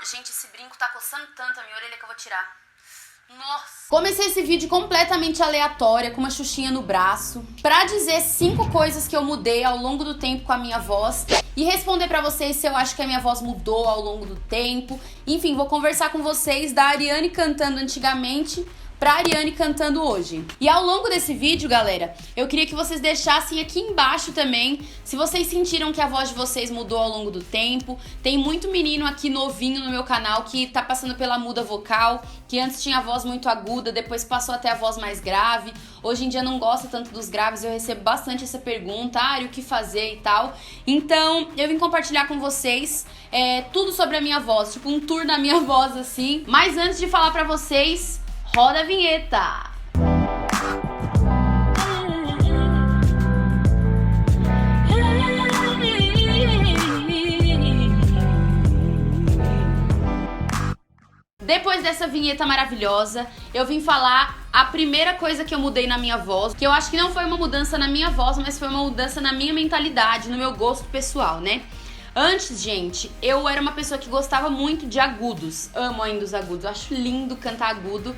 Gente, esse brinco tá coçando tanto a minha orelha que eu vou tirar. Nossa! Comecei esse vídeo completamente aleatória, com uma xuxinha no braço, pra dizer 5 coisas que eu mudei ao longo do tempo com a minha voz e responder pra vocês se eu acho que a minha voz mudou ao longo do tempo. Enfim, vou conversar com vocês da Ariane cantando antigamente pra Ariane cantando hoje. E ao longo desse vídeo, galera, eu queria que vocês deixassem aqui embaixo também se vocês sentiram que a voz de vocês mudou ao longo do tempo. Tem muito menino aqui novinho no meu canal que tá passando pela muda vocal, que antes tinha a voz muito aguda, depois passou até a voz mais grave. Hoje em dia não gosta tanto dos graves, eu recebo bastante essa pergunta, Ari, o que fazer e tal. Então, eu vim compartilhar com vocês tudo sobre a minha voz, tipo um tour da minha voz assim. Mas antes de falar pra vocês, roda a vinheta! Depois dessa vinheta maravilhosa, eu vim falar a primeira coisa que eu mudei na minha voz, que eu acho que não foi uma mudança na minha voz, mas foi uma mudança na minha mentalidade, no meu gosto pessoal, né? Antes, gente, eu era uma pessoa que gostava muito de agudos, amo ainda os agudos, eu acho lindo cantar agudo,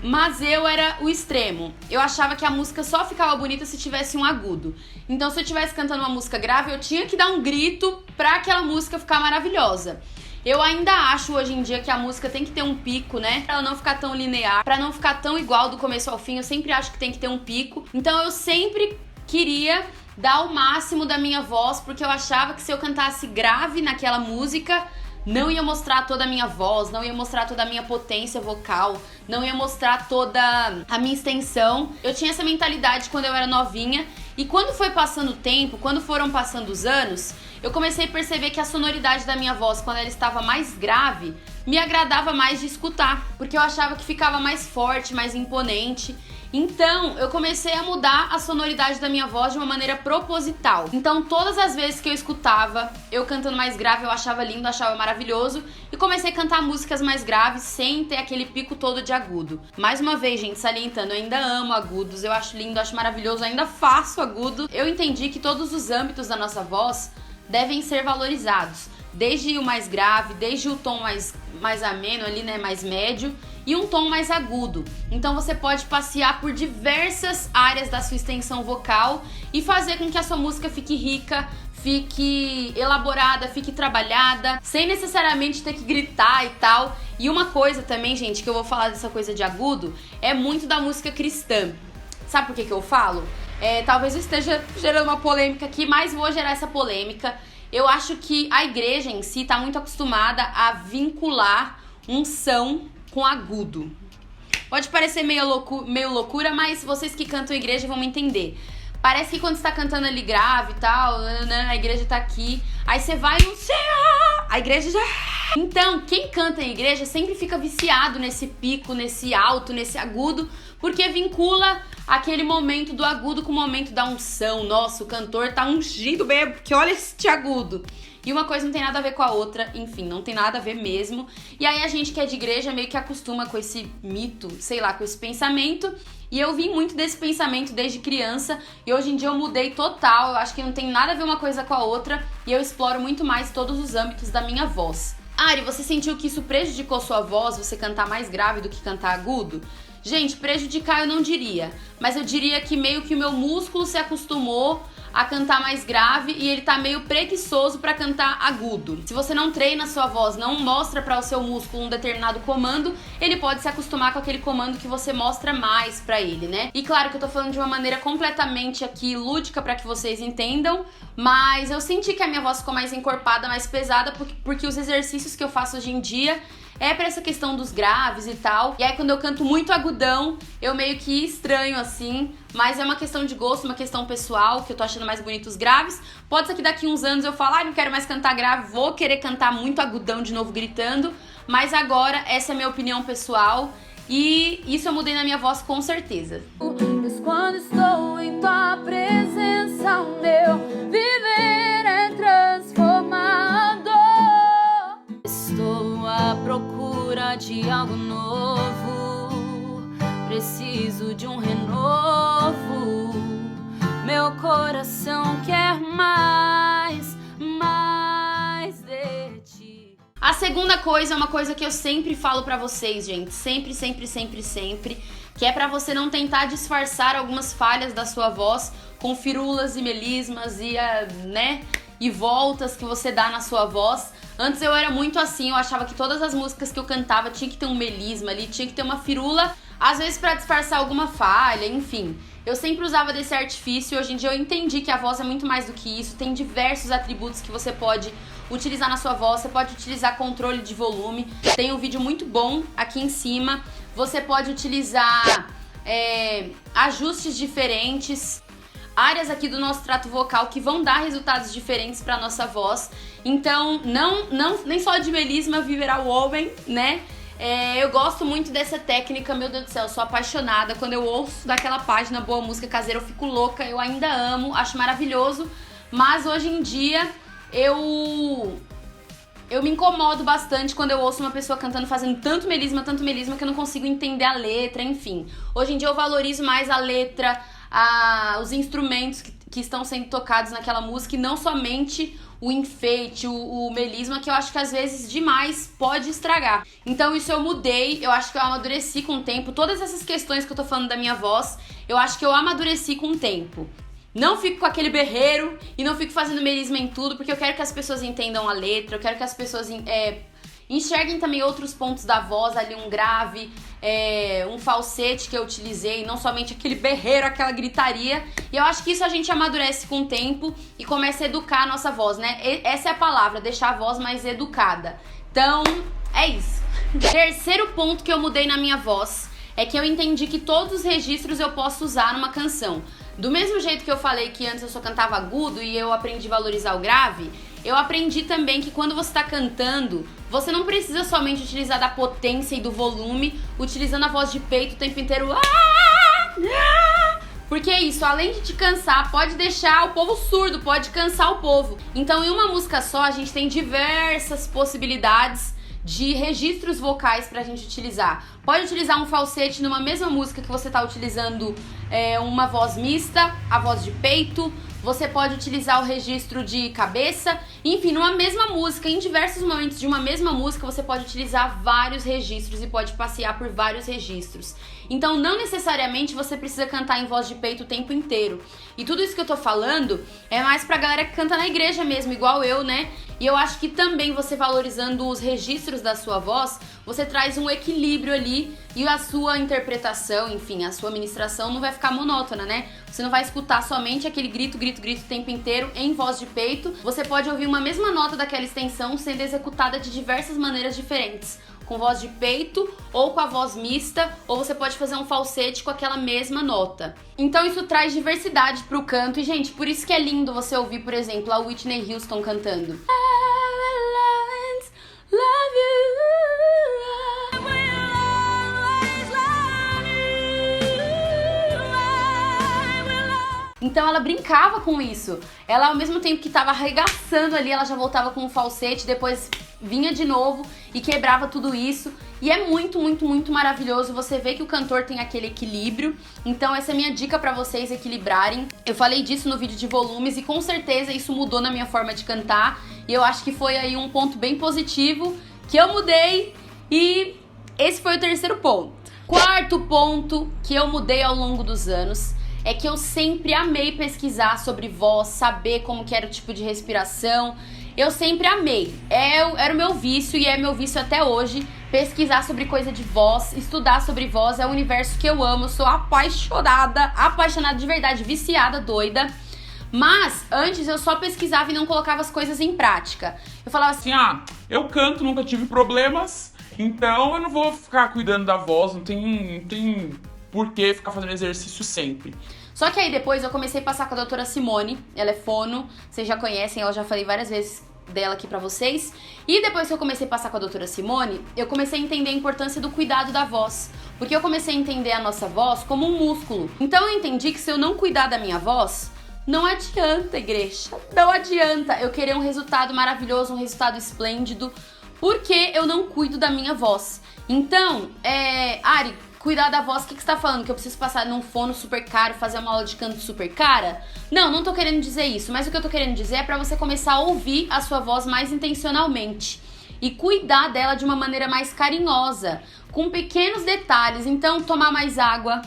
mas eu era o extremo. Eu achava que a música só ficava bonita se tivesse um agudo. Então, se eu estivesse cantando uma música grave, eu tinha que dar um grito pra aquela música ficar maravilhosa. Eu ainda acho hoje em dia que a música tem que ter um pico, né? Pra ela não ficar tão linear, pra não ficar tão igual do começo ao fim. Eu sempre acho que tem que ter um pico. Então eu sempre queria dar o máximo da minha voz, porque eu achava que se eu cantasse grave naquela música, não ia mostrar toda a minha voz, não ia mostrar toda a minha potência vocal, não ia mostrar toda a minha extensão. Eu tinha essa mentalidade quando eu era novinha, e quando foi passando o tempo, quando foram passando os anos, eu comecei a perceber que a sonoridade da minha voz, quando ela estava mais grave, me agradava mais de escutar, porque eu achava que ficava mais forte, mais imponente. Então, eu comecei a mudar a sonoridade da minha voz de uma maneira proposital. Então, todas as vezes que eu escutava eu cantando mais grave, eu achava lindo, achava maravilhoso, e comecei a cantar músicas mais graves sem ter aquele pico todo de agudo. Mais uma vez, gente, salientando, eu ainda amo agudos, eu acho lindo, acho maravilhoso, ainda faço agudo. Eu entendi que todos os âmbitos da nossa voz devem ser valorizados, desde o mais grave, desde o tom mais ameno ali, né, mais médio, e um tom mais agudo. Então você pode passear por diversas áreas da sua extensão vocal e fazer com que a sua música fique rica, fique elaborada, fique trabalhada, sem necessariamente ter que gritar e tal. E uma coisa também, gente, que eu vou falar dessa coisa de agudo, é muito da música cristã. Sabe por que eu falo? Talvez eu esteja gerando uma polêmica aqui, mas vou gerar essa polêmica. Eu acho que a igreja em si está muito acostumada a vincular unção com agudo. Pode parecer meio loucura, mas vocês que cantam igreja vão me entender. Parece que quando você tá cantando ali grave e tal, a igreja tá aqui, aí você vai no céu, a igreja já... Então, quem canta em igreja sempre fica viciado nesse pico, nesse alto, nesse agudo, porque vincula aquele momento do agudo com o momento da unção. Nossa, o cantor tá ungido mesmo, porque olha esse agudo. E uma coisa não tem nada a ver com a outra, enfim, não tem nada a ver mesmo. E aí a gente que é de igreja meio que acostuma com esse mito, sei lá, com esse pensamento. E eu vim muito desse pensamento desde criança e hoje em dia eu mudei total. Eu acho que não tem nada a ver uma coisa com a outra e eu exploro muito mais todos os âmbitos da minha voz. Ari, você sentiu que isso prejudicou sua voz, você cantar mais grave do que cantar agudo? Gente, prejudicar eu não diria, mas eu diria que meio que o meu músculo se acostumou a cantar mais grave e ele tá meio preguiçoso pra cantar agudo. Se você não treina a sua voz, não mostra para o seu músculo um determinado comando, ele pode se acostumar com aquele comando que você mostra mais pra ele, né? E claro que eu tô falando de uma maneira completamente aqui lúdica pra que vocês entendam, mas eu senti que a minha voz ficou mais encorpada, mais pesada, porque os exercícios que eu faço hoje em dia é pra essa questão dos graves e tal. E aí quando eu canto muito agudão, eu meio que estranho assim, mas é uma questão de gosto, uma questão pessoal, que eu tô achando mais bonito os graves. Pode ser que daqui uns anos eu fale, não quero mais cantar grave, vou querer cantar muito agudão de novo gritando, mas agora essa é a minha opinião pessoal e isso eu mudei na minha voz com certeza. Mas quando estou em tua presença, o meu viver é transformado. Estou à procura de algo novo, preciso de um renovo. Meu coração quer mais de ti. A segunda coisa é uma coisa que eu sempre falo pra vocês, gente. Sempre, sempre, sempre, sempre. Que é pra você não tentar disfarçar algumas falhas da sua voz com firulas e melismas e, e voltas que você dá na sua voz. Antes eu era muito assim, eu achava que todas as músicas que eu cantava tinha que ter um melisma ali, tinha que ter uma firula, às vezes pra disfarçar alguma falha, enfim. Eu sempre usava desse artifício e hoje em dia eu entendi que a voz é muito mais do que isso. Tem diversos atributos que você pode utilizar na sua voz. Você pode utilizar controle de volume. Tem um vídeo muito bom aqui em cima. Você pode utilizar ajustes diferentes, áreas aqui do nosso trato vocal que vão dar resultados diferentes para nossa voz. Então, nem só de melisma viverá o homem, né? Eu gosto muito dessa técnica, meu Deus do céu, eu sou apaixonada. Quando eu ouço daquela página Boa Música Caseira, eu fico louca, eu ainda amo, acho maravilhoso. Mas hoje em dia, eu me incomodo bastante quando eu ouço uma pessoa cantando, fazendo tanto melisma, que eu não consigo entender a letra, enfim. Hoje em dia eu valorizo mais a letra, os instrumentos que estão sendo tocados naquela música e não somente o enfeite, o melisma, que eu acho que às vezes demais pode estragar. Então isso eu mudei, eu acho que eu amadureci com o tempo. Todas essas questões que eu tô falando da minha voz, eu acho que eu amadureci com o tempo. Não fico com aquele berreiro e não fico fazendo melisma em tudo, porque eu quero que as pessoas entendam a letra, eu quero que as pessoas enxerguem também outros pontos da voz, ali um grave, um falsete que eu utilizei, não somente aquele berreiro, aquela gritaria. E eu acho que isso a gente amadurece com o tempo e começa a educar a nossa voz, né? Essa é a palavra, deixar a voz mais educada. Então, é isso. Terceiro ponto que eu mudei na minha voz é que eu entendi que todos os registros eu posso usar numa canção. Do mesmo jeito que eu falei que antes eu só cantava agudo e eu aprendi a valorizar o grave, eu aprendi também que quando você está cantando, você não precisa somente utilizar da potência e do volume, utilizando a voz de peito o tempo inteiro. Porque é isso, além de te cansar, pode deixar o povo surdo, pode cansar o povo. Então, em uma música só, a gente tem diversas possibilidades de registros vocais pra gente utilizar. Pode utilizar um falsete numa mesma música que você tá utilizando uma voz mista, a voz de peito. Você pode utilizar o registro de cabeça. Enfim, numa mesma música, em diversos momentos de uma mesma música, você pode utilizar vários registros e pode passear por vários registros. Então, não necessariamente você precisa cantar em voz de peito o tempo inteiro. E tudo isso que eu tô falando é mais pra galera que canta na igreja mesmo, igual eu, né? E eu acho que também você valorizando os registros da sua voz, você traz um equilíbrio ali e a sua interpretação, enfim, a sua ministração não vai ficar monótona, né? Você não vai escutar somente aquele grito o tempo inteiro em voz de peito. Você pode ouvir uma mesma nota daquela extensão sendo executada de diversas maneiras diferentes. Com voz de peito ou com a voz mista, ou você pode fazer um falsete com aquela mesma nota. Então isso traz diversidade pro canto e, gente, por isso que é lindo você ouvir, por exemplo, a Whitney Houston cantando. Então ela brincava com isso. Ela, ao mesmo tempo que tava arregaçando ali, ela já voltava com um falsete, depois vinha de novo e quebrava tudo isso. E é muito, muito, muito maravilhoso você ver que o cantor tem aquele equilíbrio. Então essa é a minha dica pra vocês equilibrarem. Eu falei disso no vídeo de volumes e com certeza isso mudou na minha forma de cantar. E eu acho que foi aí um ponto bem positivo que eu mudei. E esse foi o terceiro ponto. Quarto ponto que eu mudei ao longo dos anos é que eu sempre amei pesquisar sobre voz, saber como que era o tipo de respiração. Eu sempre amei. Era o meu vício e é meu vício até hoje. Pesquisar sobre coisa de voz, estudar sobre voz, é o universo que eu amo. Eu sou apaixonada de verdade, viciada, doida. Mas antes eu só pesquisava e não colocava as coisas em prática. Eu falava assim, eu canto, nunca tive problemas, então eu não vou ficar cuidando da voz, não tem por que ficar fazendo exercício sempre. Só que aí depois eu comecei a passar com a doutora Simone, ela é fono, vocês já conhecem, eu já falei várias vezes dela aqui pra vocês. E depois que eu comecei a passar com a doutora Simone, eu comecei a entender a importância do cuidado da voz. Porque eu comecei a entender a nossa voz como um músculo. Então eu entendi que se eu não cuidar da minha voz, não adianta, igreja. Não adianta eu querer um resultado maravilhoso, um resultado esplêndido, porque eu não cuido da minha voz. Então, Ari, cuidar da voz, o que você tá falando? Que eu preciso passar num fono super caro, fazer uma aula de canto super cara? Não tô querendo dizer isso, mas o que eu tô querendo dizer é pra você começar a ouvir a sua voz mais intencionalmente. e cuidar dela de uma maneira mais carinhosa, com pequenos detalhes. Então, tomar mais água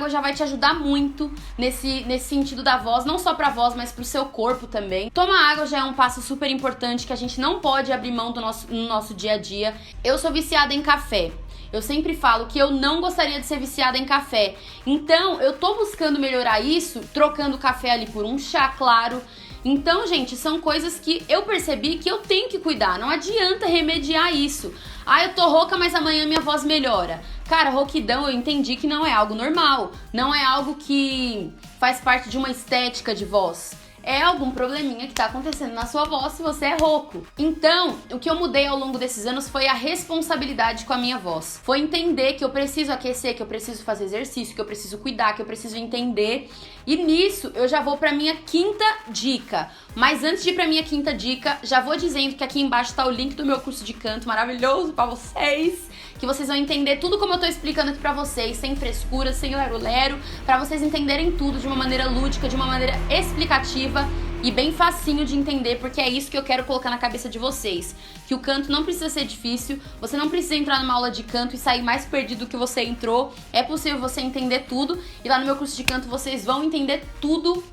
já vai te ajudar muito nesse sentido da voz, não só pra voz, mas pro seu corpo também. Tomar água já é um passo super importante que a gente não pode abrir mão no nosso dia a dia. Eu sou viciada em café. Eu sempre falo que eu não gostaria de ser viciada em café. Então, eu tô buscando melhorar isso, trocando o café ali por um chá, claro. Então, gente, são coisas que eu percebi que eu tenho que cuidar. Não adianta remediar isso. Ah, eu tô rouca, mas amanhã minha voz melhora. Cara, rouquidão eu entendi que não é algo normal. Não é algo que faz parte de uma estética de voz. É algum probleminha que tá acontecendo na sua voz se você é rouco. Então, o que eu mudei ao longo desses anos foi a responsabilidade com a minha voz. Foi entender que eu preciso aquecer, que eu preciso fazer exercício, que eu preciso cuidar, que eu preciso entender. E nisso, eu já vou pra minha quinta dica. Mas antes de ir pra minha quinta dica, já vou dizendo que aqui embaixo tá o link do meu curso de canto maravilhoso pra vocês, que vocês vão entender tudo como eu tô explicando aqui pra vocês, sem frescura, sem lero-lero, pra vocês entenderem tudo de uma maneira lúdica, de uma maneira explicativa e bem facinho de entender, porque é isso que eu quero colocar na cabeça de vocês, que o canto não precisa ser difícil, você não precisa entrar numa aula de canto e sair mais perdido do que você entrou, é possível você entender tudo, e lá no meu curso de canto vocês vão entender tudo,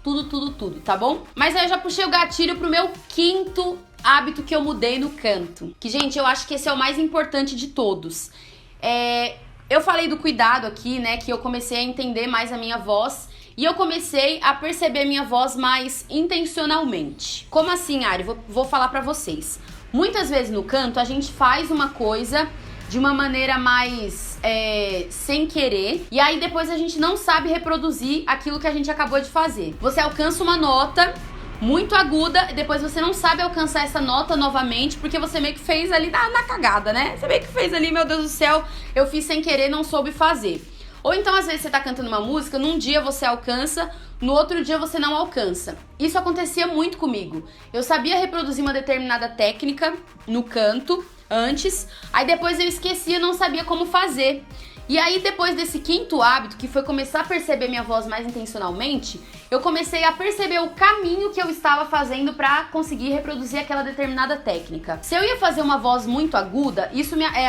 tá bom? Mas aí eu já puxei o gatilho pro meu quinto hábito que eu mudei no canto, que, gente, eu acho que esse é o mais importante de todos. Eu falei do cuidado aqui, né, que eu comecei a entender mais a minha voz, e eu comecei a perceber a minha voz mais intencionalmente. Como assim, Ari? Vou falar pra vocês. Muitas vezes no canto a gente faz uma coisa de uma maneira mais sem querer, e aí depois a gente não sabe reproduzir aquilo que a gente acabou de fazer. Você alcança uma nota muito aguda, e depois você não sabe alcançar essa nota novamente, porque você meio que fez ali na cagada, né? Você meio que fez ali, meu Deus do céu, eu fiz sem querer, não soube fazer. Ou então, às vezes, você tá cantando uma música, num dia você alcança, no outro dia você não alcança. Isso acontecia muito comigo. Eu sabia reproduzir uma determinada técnica no canto antes, aí depois eu esquecia, não sabia como fazer. E aí, depois desse quinto hábito, que foi começar a perceber minha voz mais intencionalmente, eu comecei a perceber o caminho que eu estava fazendo pra conseguir reproduzir aquela determinada técnica. Se eu ia fazer uma voz muito aguda,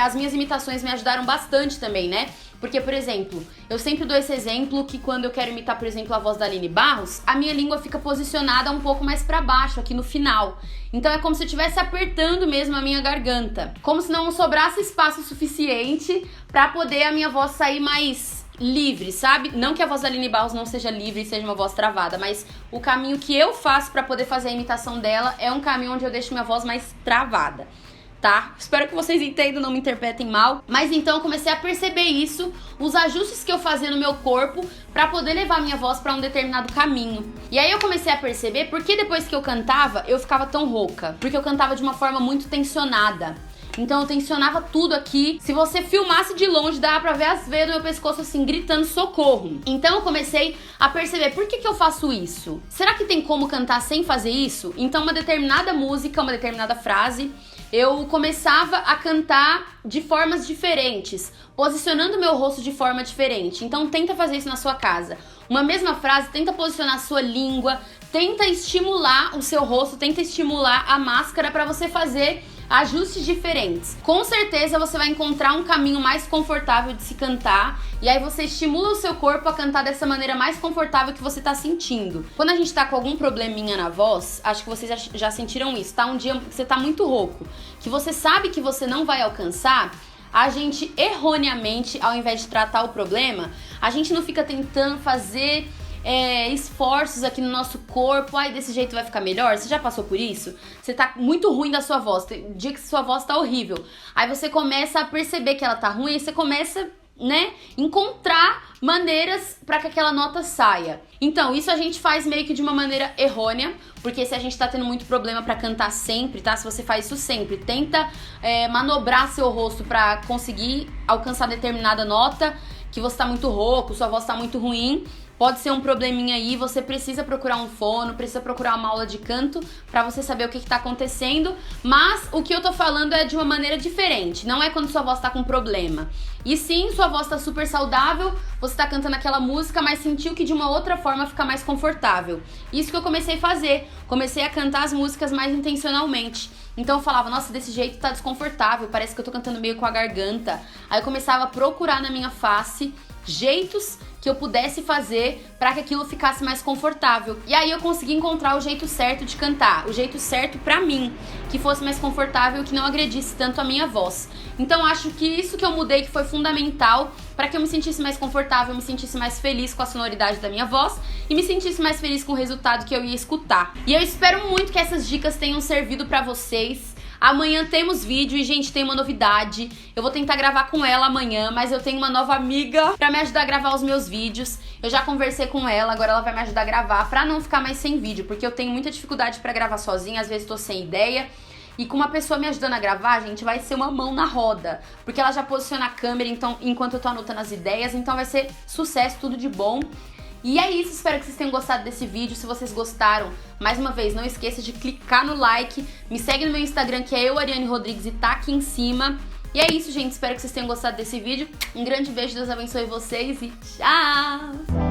as minhas imitações me ajudaram bastante também, né? Porque, por exemplo, eu sempre dou esse exemplo que quando eu quero imitar, por exemplo, a voz da Aline Barros, a minha língua fica posicionada um pouco mais pra baixo, aqui no final. Então é como se eu estivesse apertando mesmo a minha garganta. Como se não sobrasse espaço suficiente pra poder a minha voz sair mais livre, sabe? Não que a voz da Aline Barros não seja livre e seja uma voz travada, mas o caminho que eu faço pra poder fazer a imitação dela é um caminho onde eu deixo minha voz mais travada. Tá? Espero que vocês entendam, não me interpretem mal. Mas então eu comecei a perceber isso, os ajustes que eu fazia no meu corpo pra poder levar minha voz pra um determinado caminho. E aí eu comecei a perceber porque depois que eu cantava, eu ficava tão rouca. Porque eu cantava de uma forma muito tensionada. Então eu tensionava tudo aqui. Se você filmasse de longe, dava pra ver as veias do meu pescoço assim, gritando socorro. Então eu comecei a perceber, por que eu faço isso? Será que tem como cantar sem fazer isso? Então uma determinada música, uma determinada frase, eu começava a cantar de formas diferentes, posicionando meu rosto de forma diferente. Então tenta fazer isso na sua casa. Uma mesma frase, tenta posicionar a sua língua, tenta estimular o seu rosto, tenta estimular a máscara para você fazer ajustes diferentes. Com certeza você vai encontrar um caminho mais confortável de se cantar, e aí você estimula o seu corpo a cantar dessa maneira mais confortável que você tá sentindo. Quando a gente tá com algum probleminha na voz, acho que vocês já sentiram isso, tá? Um dia que você tá muito rouco, que você sabe que você não vai alcançar, a gente erroneamente, ao invés de tratar o problema, a gente não fica tentando fazer esforços aqui no nosso corpo, ai, desse jeito vai ficar melhor. Você já passou por isso? Você tá muito ruim da sua voz, tem dia que sua voz tá horrível, aí você começa a perceber que ela tá ruim, e você começa, né, encontrar maneiras para que aquela nota saia. Então, isso a gente faz meio que de uma maneira errônea, porque se a gente tá tendo muito problema para cantar sempre, tá? Se você faz isso sempre, tenta manobrar seu rosto para conseguir alcançar determinada nota, que você tá muito rouco, sua voz tá muito ruim, pode ser um probleminha aí, você precisa procurar um fono, precisa procurar uma aula de canto pra você saber o que tá acontecendo, mas o que eu tô falando é de uma maneira diferente, não é quando sua voz tá com problema. E sim, sua voz tá super saudável, você tá cantando aquela música, mas sentiu que de uma outra forma fica mais confortável. Isso que eu comecei a fazer, comecei a cantar as músicas mais intencionalmente. Então eu falava, nossa, desse jeito tá desconfortável, parece que eu tô cantando meio com a garganta. Aí eu começava a procurar na minha face jeitos que eu pudesse fazer pra que aquilo ficasse mais confortável. E aí eu consegui encontrar o jeito certo de cantar, o jeito certo pra mim, que fosse mais confortável e que não agredisse tanto a minha voz. Então acho que isso que eu mudei que foi fundamental pra que eu me sentisse mais confortável, me sentisse mais feliz com a sonoridade da minha voz e me sentisse mais feliz com o resultado que eu ia escutar. E eu espero muito que essas dicas tenham servido pra vocês. Amanhã temos vídeo e, gente, tem uma novidade. Eu vou tentar gravar com ela amanhã, mas eu tenho uma nova amiga pra me ajudar a gravar os meus vídeos. Eu já conversei com ela, agora ela vai me ajudar a gravar pra não ficar mais sem vídeo, porque eu tenho muita dificuldade pra gravar sozinha, às vezes tô sem ideia. E com uma pessoa me ajudando a gravar, gente, vai ser uma mão na roda, porque ela já posiciona a câmera então, enquanto eu tô anotando as ideias, então vai ser sucesso, tudo de bom. E é isso, espero que vocês tenham gostado desse vídeo. Se vocês gostaram, mais uma vez, não esqueça de clicar no like. Me segue no meu Instagram, que é Ariane Rodrigues, e tá aqui em cima. E é isso, gente, espero que vocês tenham gostado desse vídeo. Um grande beijo, Deus abençoe vocês e tchau!